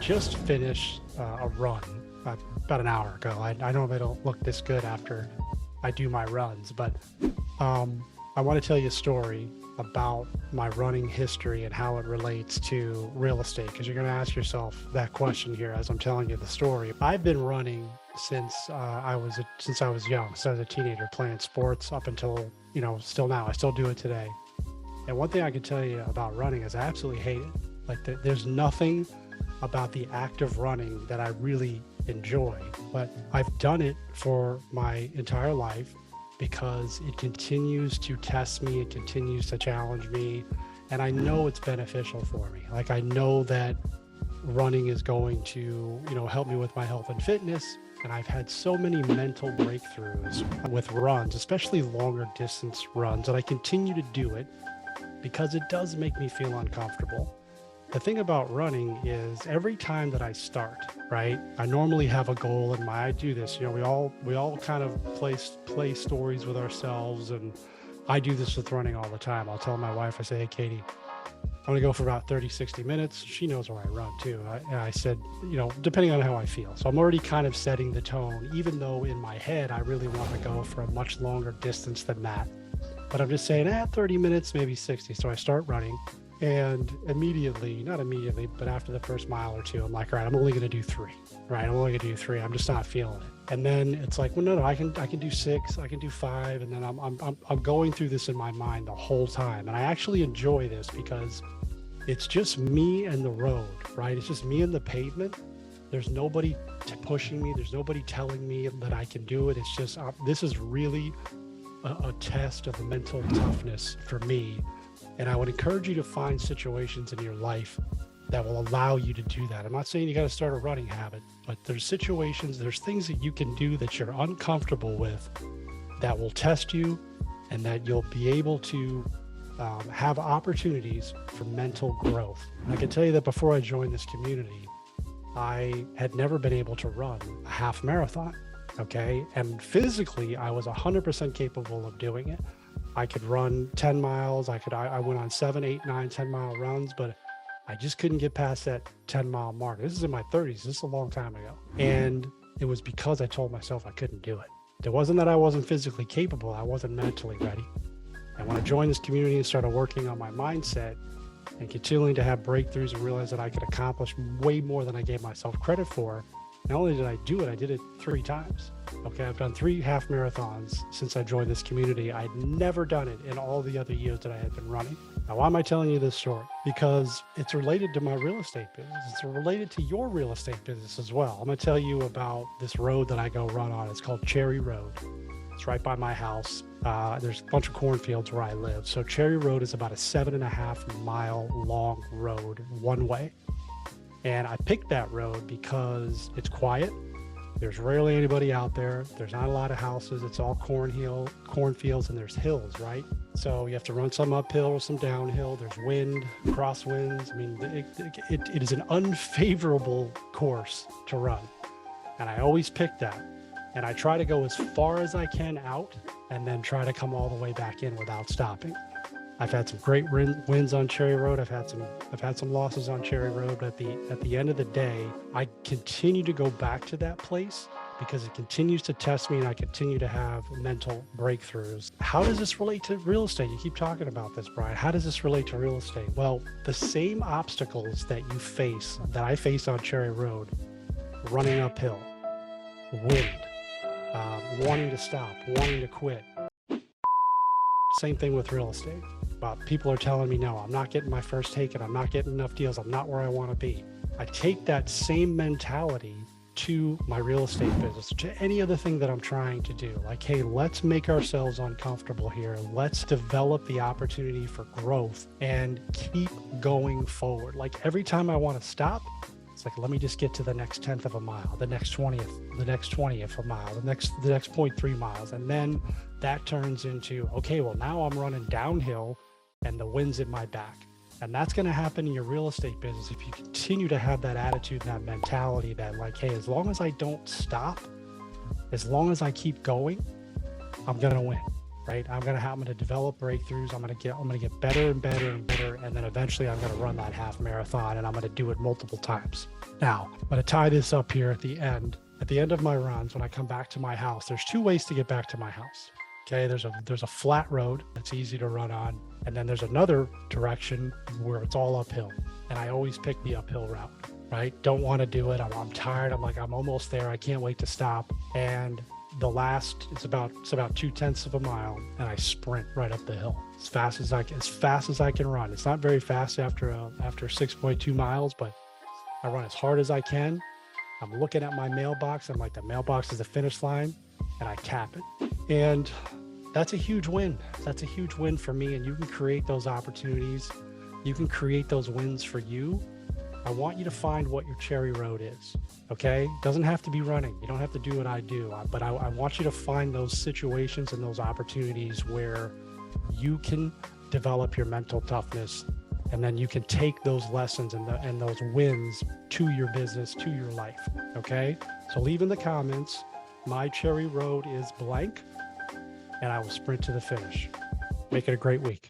just finished a run about an hour ago. I know they don't look this good after I do my runs, but I want to tell you a story about my running history and how it relates to real estate, because you're going to ask yourself that question here as I'm telling you the story. I've been running since I was young, since I was a teenager, playing sports up until still now. I still do it today. And one thing I can tell you about running is I absolutely hate it. There's nothing about the act of running that I really enjoy, but I've done it for my entire life because it continues to test me, it continues to challenge me, and I know it's beneficial for me. I know that running is going to, help me with my health and fitness, and I've had so many mental breakthroughs with runs, especially longer distance runs, and I continue to do it because it does make me feel uncomfortable. The thing about running is every time that I start, right, I normally have a goal in mind. I do this, we all kind of play stories with ourselves, and I do this with running all the time. I'll tell my wife, I say, hey, Katie, I'm going to go for about 30, 60 minutes. She knows where I run too. I said, depending on how I feel. So I'm already kind of setting the tone, even though in my head, I really want to go for a much longer distance than that. But I'm just saying, 30 minutes, maybe 60. So I start running. And not immediately, but after the first mile or two, I'm like, all right, I'm only going to do 3, right? I'm only going to do 3. I'm just not feeling it. And then it's like, well, no, I can do 6, I can do 5. And then I'm going through this in my mind the whole time. And I actually enjoy this because it's just me and the road, right? It's just me and the pavement. There's nobody pushing me. There's nobody telling me that I can do it. It's just, this is really a test of mental toughness for me. And I would encourage you to find situations in your life that will allow you to do that. I'm not saying you got to start a running habit, but there's situations, there's things that you can do that you're uncomfortable with that will test you, and that you'll be able to have opportunities for mental growth. And I can tell you that before I joined this community, I had never been able to run a half marathon. Okay. And physically, I was 100% capable of doing it. I could run 10 miles. I went on 7, 8, 9, 10-mile runs, but I just couldn't get past that 10-mile mark. This is in my 30s. This is a long time ago. And it was because I told myself I couldn't do it. It wasn't that I wasn't physically capable. I wasn't mentally ready. And when I joined this community and started working on my mindset and continuing to have breakthroughs and realize that I could accomplish way more than I gave myself credit for, not only did I do it, I did it 3 times. Okay, I've done 3 half marathons since I joined this community. I'd never done it in all the other years that I had been running. Now, why am I telling you this story? Because it's related to my real estate business. It's related to your real estate business as well. I'm going to tell you about this road that I go run on. It's called Cherry Road. It's right by my house. There's a bunch of cornfields where I live. So Cherry Road is about a 7.5-mile long road one way. And I picked that road because it's quiet. There's rarely anybody out there. There's not a lot of houses. It's all cornfields, and there's hills, right? So you have to run some uphill or some downhill. There's wind, crosswinds. I mean, it is an unfavorable course to run. And I always pick that. And I try to go as far as I can out and then try to come all the way back in without stopping. I've had some great wins on Cherry Road. I've had some losses on Cherry Road. But at the end of the day, I continue to go back to that place because it continues to test me, and I continue to have mental breakthroughs. How does this relate to real estate? You keep talking about this, Brian. How does this relate to real estate? Well, the same obstacles that I face on Cherry Road, running uphill, wind, wanting to stop, wanting to quit. Same thing with real estate. People are telling me, no, I'm not getting my first take, and I'm not getting enough deals. I'm not where I want to be. I take that same mentality to my real estate business, to any other thing that I'm trying to do. Like, hey, let's make ourselves uncomfortable here. Let's develop the opportunity for growth and keep going forward. Like, every time I want to stop, it's like, let me just get to the next 10th of a mile, the next 20th of a mile, the next 0.3 miles. And then that turns into, okay, well, now I'm running downhill and the wind's in my back. And that's going to happen in your real estate business if you continue to have that attitude and that mentality that, like, hey, as long as I don't stop, as long as I keep going, I'm going to win, right? I'm gonna develop breakthroughs. I'm gonna get better and better and better, and then eventually I'm gonna run that half marathon, and I'm gonna do it multiple times. Now, I'm gonna tie this up here at the end. At the end of my runs, when I come back to my house, there's two ways to get back to my house. Okay, there's a flat road that's easy to run on, and then there's another direction where it's all uphill. And I always pick the uphill route, right? Don't want to do it. I'm tired. I'm like, I'm almost there. I can't wait to stop. And it's about 2/10 of a mile, and I sprint right up the hill as fast as I can run. It's not very fast after 6.2 miles, but I run as hard as I can. I'm looking at my mailbox. I'm like, the mailbox is the finish line, and I cap it. And that's a huge win. That's a huge win for me. And you can create those opportunities. You can create those wins for you. I want you to find what your cherry road is. Okay. It doesn't have to be running. You don't have to do what I do, but I want you to find those situations and those opportunities where you can develop your mental toughness, and then you can take those lessons and those wins to your business, to your life. Okay. So leave in the comments, my cherry road is blank, and I will sprint to the finish. Make it a great week.